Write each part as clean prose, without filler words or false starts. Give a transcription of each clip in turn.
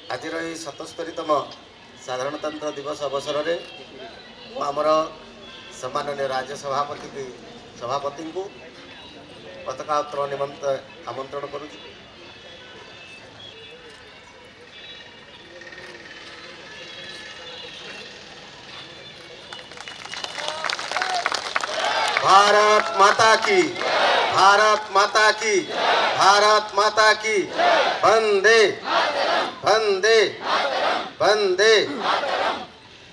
आज 77तम साधारणतंत्र दिवस अवसर में आमर सम्माननीय राज्य सभापति को पताका उत्तोलन निमंत आमंत्रण करुच्ची। भारत माता की, भारत माता की, भारत माता की, वंदे वंदे वंदे।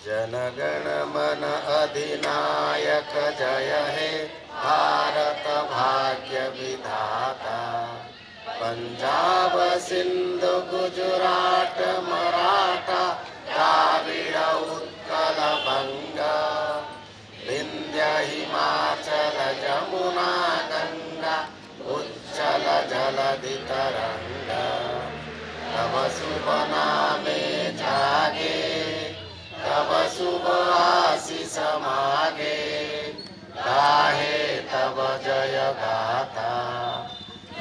जनगण मन अधिनायक जय हे भारत भाग्य विधाता। पंजाब सिंधु गुजरात मराठा द्राविड़ उत्कल बंगा विंध्य हिमाचल जमुना गंगा उच्चल जलधि तरंगा। तब शुभ नामे जागे, तब शुभ आशीष मागे, गाहे तब जय गाथा।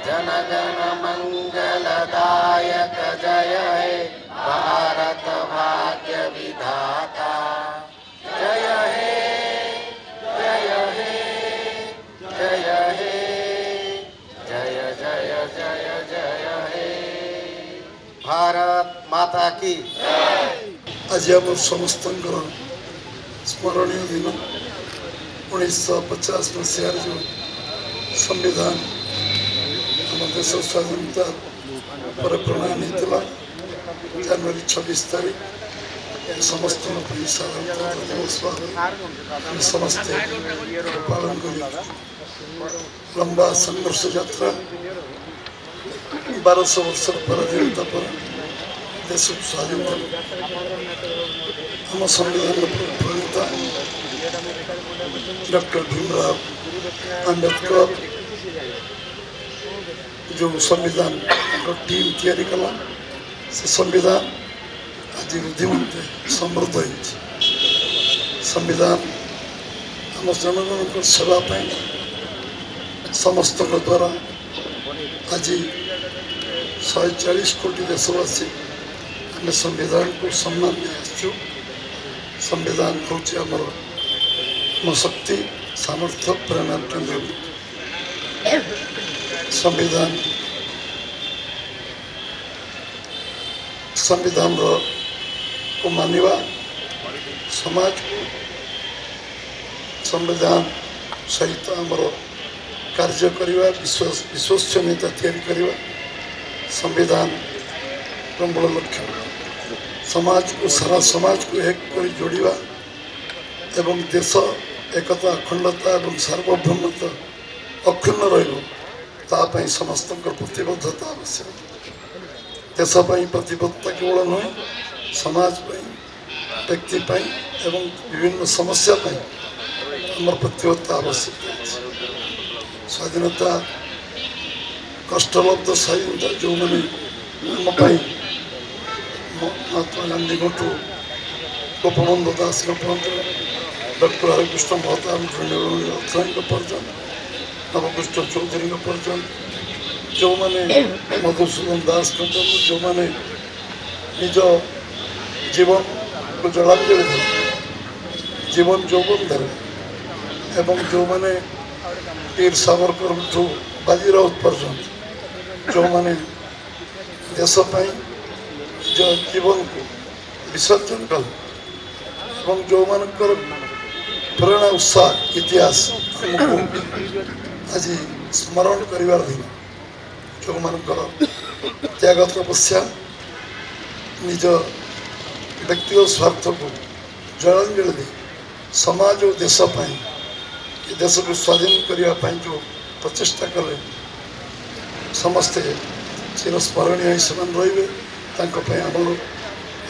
जनगण मंगलदायक जय हे भारत भाग्य विधाता। जय हे जय हे जय हे जय जय जय जय हे। भारत माता की। आज आम समस्त स्मरणीय दिन 1950 मसीह जो संविधान आम देश स्वाधीनता पर प्रणयन होता जनवरी 26 तारीख समस्त साधारणतंत्र दिवस भाव समस्ते पालन कर लंबा संघर्ष यात्रा 1200 वर्ष पराधीनता पर देश स्वाधीन आम संविधान प्रणेता डॉक्टर भीमराव अंबेडकर जो संविधान टीम तैयारी कला से संविधान आज बुद्धिमंत समृद्ध हो संविधान आम जनगण सेवा समस्त द्वारा आज 140 कोटी देशवासी आम संविधान को सम्मान दे संविधान हूँ आम शक्ति सामर्थ्य प्रेरणा केंद्र। संविधान संविधान को मानिबा समाज को संविधान सहित आमर कार्य करवा विश्वसनीयता तैयारी करवा संविधान मूल लक्ष्य समाज को सारा समाज को एक कर जोड़वा एवं देश एकता अखंडता एवं सार्वभौमता अक्षुण्ण रही समस्त प्रतिबद्धता आवश्यक। देशपाई प्रतिबद्धता केवल नुहे समाज व्यक्ति एवं विभिन्न समस्या आम प्रतिबद्धता आवश्यक। स्वाधीनता कष्टलब्ध स्वाधीनता जो मैंने आम महात्मा गांधी घटू गोपबंधु दास डॉक्टर हरिकृष्ण महताब पर्यटन नवकृष्ण चौधरी पर्यटन जो मैंने मधुसूदन दास जो मैंने निज जीवन को जलांजलि दे जीवन यौवन दे एवं जो मैंने वीर सावरकर ठू बाजीराउत पर्यटन जो मैंने देशपाई जो जीवन को विसर्जन कल एवं जो मानकर प्रेरणा उत्साह इतिहास आज स्मरण कर दिन जो मानकर त्याग तपस्या निज व्यक्तिगत स्वार्थ को जलांजलि दे समाज और देशपाई देश को स्वाधीन करने जो प्रचेषा कले समस्ते चिरस्मरणीय से रे आमर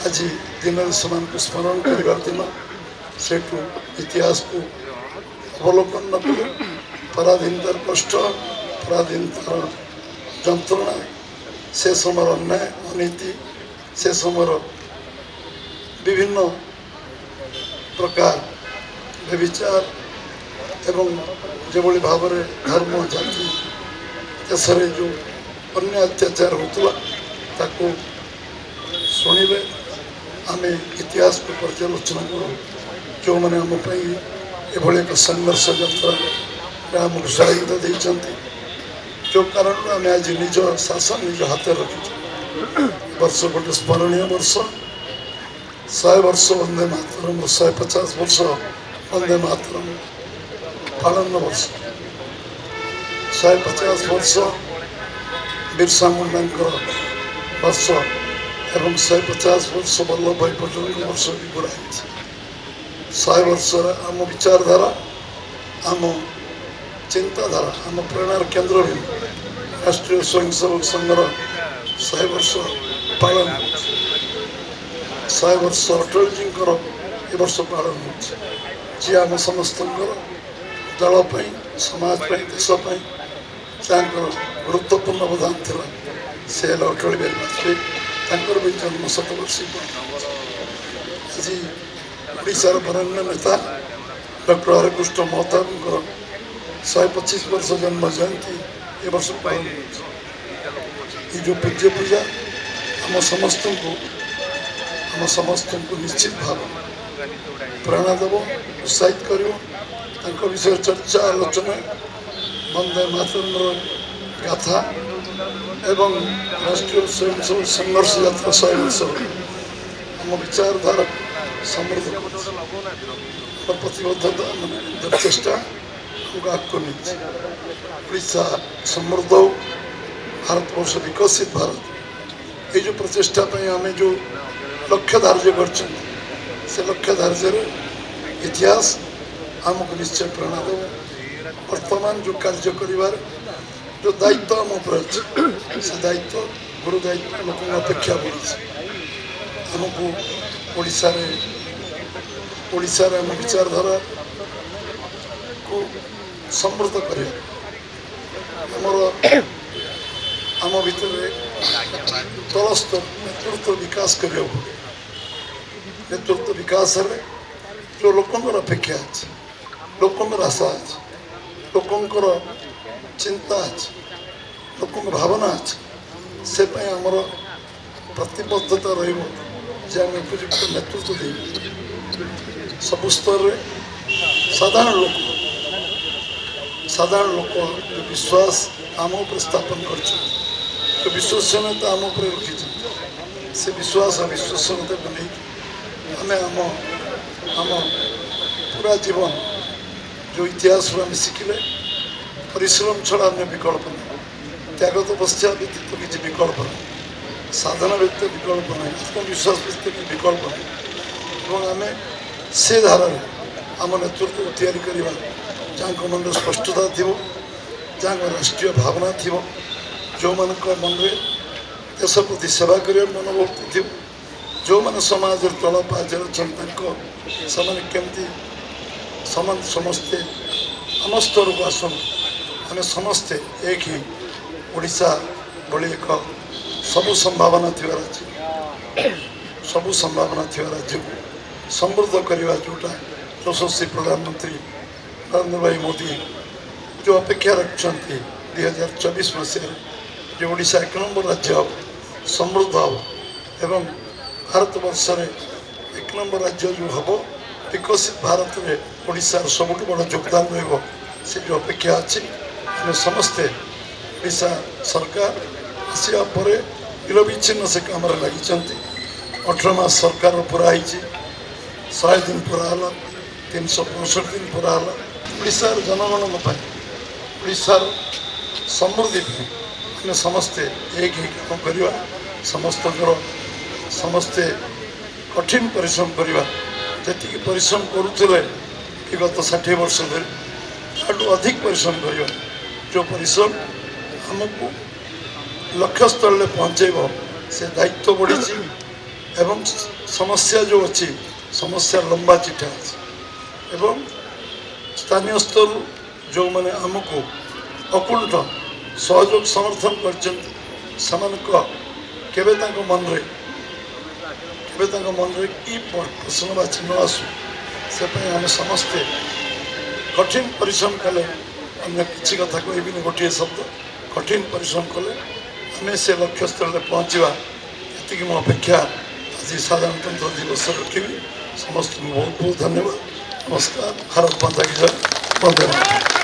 आज दिन से स्मरण कर दिन से इतिहास को अवलोकन न कर पराधीनतार कष्ट पराधीनतार जंत्रणा से समय अन्याय अनीति से समय विभिन्न प्रकार व्यभिचार एवं जो भाव धर्म जाति देश जो अन्य अत्याचार होता ଶୁଣିବେ ଆମେ ଇତିହାସକୁ ପର୍ଯ୍ୟାଲୋଚନା କରୁ ଯେଉଁମାନେ ଆମ ପାଇଁ ଏଭଳି ଏକ ସଂଘର୍ଷ ଯାତ୍ରାରେ ଆମକୁ ସହାୟତା ଦେଇଛନ୍ତି ଯେଉଁ କାରଣରୁ ଆମେ ଆଜି ନିଜ ଶାସନ ନିଜ ହାତରେ ରଖିଛୁ। ବର୍ଷ ଗୋଟେ ସ୍ମରଣୀୟ ବର୍ଷ 100 ବର୍ଷ ବନ୍ଦେ ମାତରମ୍ 150 ବର୍ଷ ବନ୍ଦେ ମାତରମ୍ ପାଳନ ବର୍ଷ 150 ବର୍ଷ ବିର୍ସା ମୁଣ୍ଡାଙ୍କର ବର୍ଷ ଏବଂ 150 ବର୍ଷ ବଲ୍ଲଭ ଭାଇ ପଟେଲଙ୍କ ବର୍ଷ ବି ପୁରା ହେଇଛି। 100 ବର୍ଷର ଆମ ବିଚାରଧାରା ଆମ ଚିନ୍ତାଧାରା ଆମ ପ୍ରେରଣାର କେନ୍ଦ୍ରବିନ୍ଦୁ ରାଷ୍ଟ୍ରୀୟ ସ୍ୱୟଂସେବକ ସଂଘର 100 ବର୍ଷ ପାଳନ ହେଉଛି। 100 ବର୍ଷ ଅଟଳଜୀଙ୍କର ଏ ବର୍ଷ ପାଳନ ହେଉଛି ଯିଏ ଆମ ସମସ୍ତଙ୍କର ଦଳ ପାଇଁ ସମାଜ ପାଇଁ ଦେଶ ପାଇଁ ଯାହାଙ୍କର ଗୁରୁତ୍ୱପୂର୍ଣ୍ଣ ଅବଦାନ ଥିଲା ସେ ହେଲେ ଅଟଳ ବିହାରୀ ବାଜପେୟୀ। ତାଙ୍କର ବି ଜନ୍ମ ଶତବାର୍ଷିକୀ ପାଳନ ହେଉଛି। ଆଜି ଓଡ଼ିଶାର ବରେଣ୍ୟ ନେତା ଡକ୍ଟର ହରେକୃଷ୍ଣ ମହତାବଙ୍କର 125 ବର୍ଷ ଜନ୍ମ ଜୟନ୍ତୀ ଏ ବର୍ଷ ପାଳନ ହେଉଛି। ଏ ଯେଉଁ ପୂଜ୍ୟ ପୂଜା ଆମ ସମସ୍ତଙ୍କୁ ନିଶ୍ଚିତ ଭାବେ ପ୍ରେରଣା ଦେବ ଉତ୍ସାହିତ କରିବ। ତାଙ୍କ ବିଷୟରେ ଚର୍ଚ୍ଚା ଆଲୋଚନା ବନ୍ଦେ ମାତରମ୍ର ଗାଥା ଏବଂ ରାଷ୍ଟ୍ରୀୟ ସ୍ୱୟଂସେବକ ସଂଘର୍ଷ ଯାତ୍ରା 100 ବର୍ଷ ଆମ ବିଚାରଧାରାକୁ ସମୃଦ୍ଧ କରୁଛି। ଆମ ପ୍ରତିବଦ୍ଧତା ମାନେ ଚେଷ୍ଟା ଆମକୁ ଆଗକୁ ନେଇଛି। ଓଡ଼ିଶା ସମୃଦ୍ଧ ହେଉ, ଭାରତବର୍ଷ ବିକଶିତ ଭାରତ এই ଯେଉଁ ପ୍ରଚେଷ୍ଟା ପାଇଁ ଆମେ ଯେଉଁ ଲକ୍ଷ୍ୟ ଧାର୍ଯ୍ୟ କରିଛନ୍ତି ସେ ଲକ୍ଷ୍ୟ ଧାର୍ଯ୍ୟରେ ଇତିହାସ ଆମକୁ ନିଶ୍ଚୟ ପ୍ରେରଣା ଦେବ। ବର୍ତ୍ତମାନ ଯେଉଁ କାର୍ଯ୍ୟ କରିବାର ଯେଉଁ ଦାୟିତ୍ୱ ଆମ ଉପରେ ଅଛି ସେ ଦାୟିତ୍ୱ ଗୁରୁ ଦାୟିତ୍ୱ ଲୋକଙ୍କ ଅପେକ୍ଷା ବଢ଼ିଛି। ଆମକୁ ଓଡ଼ିଶାରେ ଆମ ବିଚାରଧାରାକୁ ସମୃଦ୍ଧ କରିବା ଆମ ଭିତରେ ତଳସ୍ତର ନେତୃତ୍ୱ ବିକାଶ କରିବାକୁ ପଡ଼ିବ। ନେତୃତ୍ୱ ବିକାଶ ହେଲେ ଯେଉଁ ଲୋକଙ୍କର ଅପେକ୍ଷା ଅଛି, ଲୋକଙ୍କର ଆଶା ଅଛି, ଲୋକଙ୍କର ଚିନ୍ତା ଅଛି, ଲୋକଙ୍କ ଭାବନା ଅଛି, ସେ ପାଇଁ ଆମର ପ୍ରତିବଦ୍ଧତା ରହିବ ଯେ ଆମେ ଉପଯୁକ୍ତ ନେତୃତ୍ୱ ଦେବୁ। ସବୁ ସ୍ତରରେ ସାଧାରଣ ଲୋକ ଯେଉଁ ବିଶ୍ୱାସ ଆମ ଉପରେ ସ୍ଥାପନ କରିଛନ୍ତି, ଯେଉଁ ବିଶ୍ୱସନୀୟତା ଆମ ଉପରେ ରଖିଛନ୍ତି, ସେ ବିଶ୍ୱାସ ବିଶ୍ୱସନୀୟତାକୁ ନେଇକି ଆମେ ଆମ ପୁରା ଜୀବନ ଯେଉଁ ଇତିହାସରୁ ଆମେ ଶିଖିଲେ ପରିଶ୍ରମ ଛଡ଼ା ଅନ୍ୟ ବିକଳ୍ପ ନାହିଁ, ତ୍ୟାଗ ତପସ୍ୟା ବ୍ୟତୀତ କିଛି ବିକଳ୍ପ ନାହିଁ, ସାଧନା ବ୍ୟତୀତ ବିକଳ୍ପ ନାହିଁ, ଆତ୍ମବିଶ୍ୱାସ ବ୍ୟତୀତ କିଛି ବିକଳ୍ପ ନାହିଁ। ଏବଂ ଆମେ ସେ ଧାରାରେ ଆମ ନେତୃତ୍ୱକୁ ତିଆରି କରିବା ଯାହାଙ୍କ ମନରେ ସ୍ପଷ୍ଟତା ଥିବ, ଯାହାଙ୍କ ରାଷ୍ଟ୍ରୀୟ ଭାବନା ଥିବ, ଯେଉଁମାନଙ୍କ ମନରେ ଦେଶ ପ୍ରତି ସେବା କରିବାର ମନୋଭକ୍ତି ଥିବ, ଯେଉଁମାନେ ସମାଜର ତଳ ପାହାଚରେ ଅଛନ୍ତି ସେମାନେ କେମିତି ସମସ୍ତେ ଆମ ସ୍ତରକୁ ଆସନ୍ତୁ। ଆମେ ସମସ୍ତେ ଏକ ହିଁ ଓଡ଼ିଶା ଭଳି ଏକ ସବୁ ସମ୍ଭାବନା ଥିବା ରାଜ୍ୟକୁ ସମୃଦ୍ଧ କରିବା ଯେଉଁଟା ଯଶସ୍ୱୀ ପ୍ରଧାନମନ୍ତ୍ରୀ ନରେନ୍ଦ୍ର ଭାଇ ମୋଦି ଯେଉଁ ଅପେକ୍ଷା ରଖିଛନ୍ତି 2024 ମସିହାରେ ଯେ ଓଡ଼ିଶା 1 ନମ୍ବର ରାଜ୍ୟ ହେବ, ସମୃଦ୍ଧ ହେବ ଏବଂ ଭାରତବର୍ଷରେ 1 ନମ୍ବର ରାଜ୍ୟ ଯେଉଁ ହେବ, ବିକଶିତ ଭାରତରେ ଓଡ଼ିଶାର ସବୁଠୁ ବଡ଼ ଯୋଗଦାନ ରହିବ। ସେ ଯେଉଁ ଅପେକ୍ଷା ଅଛି ଆମେ ସମସ୍ତେ ଓଡ଼ିଶା ସରକାର ଆସିବା ପରେ ନିରବିଚ୍ଛିନ୍ନ ସେ କାମରେ ଲାଗିଛନ୍ତି। 18 ମାସ ସରକାର ପୁରା ହେଇଛି, 100 ଦିନ ପୁରା ହେଲା, 365 ଦିନ ପୁରା ହେଲା। ଓଡ଼ିଶାର ଜନଗଣଙ୍କ ପାଇଁ, ଓଡ଼ିଶାର ସମୃଦ୍ଧି ପାଇଁ ଆମେ ସମସ୍ତେ ଏକ ହେଇ କାମ କରିବା। ସମସ୍ତେ କଠିନ ପରିଶ୍ରମ କରିବା। ଯେତିକି ପରିଶ୍ରମ କରୁଥିଲେ ବିଗତ 60 ବର୍ଷ ଧରି ତାଠୁ ଅଧିକ ପରିଶ୍ରମ କରିବା। ଯେଉଁ ପରିଶ୍ରମ ଆମକୁ ଲକ୍ଷ୍ୟସ୍ଥଳରେ ପହଞ୍ଚାଇବ ସେ ଦାୟିତ୍ୱ ବଢ଼ିଛି ଏବଂ ସମସ୍ୟା ଯେଉଁ ଅଛି ସମସ୍ୟାର ଲମ୍ବା ଚିଠା ଅଛି ଏବଂ ସ୍ଥାନୀୟ ସ୍ତରରୁ ଯେଉଁମାନେ ଆମକୁ ଅକୁଣ୍ଠ ସହଯୋଗ ସମର୍ଥନ କରିଛନ୍ତି ସେମାନଙ୍କ କେବେ ତାଙ୍କ ମନରେ କି ପ୍ରଶ୍ନ ବା ଚିହ୍ନ ଆସୁ ସେ ପାଇଁ ଆମେ ସମସ୍ତେ କଠିନ ପରିଶ୍ରମ କଲେ। ଅନ୍ୟ କିଛି କଥା କହିବିନି, ଗୋଟିଏ ଶବ୍ଦ କଠିନ ପରିଶ୍ରମ କଲେ ଆମେ ସେ ଲକ୍ଷ୍ୟସ୍ଥଳରେ ପହଞ୍ଚିବା। ଏତିକି ମୁଁ ଅପେକ୍ଷା ଆଜି ସାଧାରଣତନ୍ତ୍ର ଦିବସ ରଖିବି। ସମସ୍ତଙ୍କୁ ବହୁତ ବହୁତ ଧନ୍ୟବାଦ। ନମସ୍କାର। ଭାରତ ମାତା କି ଜୟ। ବନ୍ଦେ ମାତରମ୍।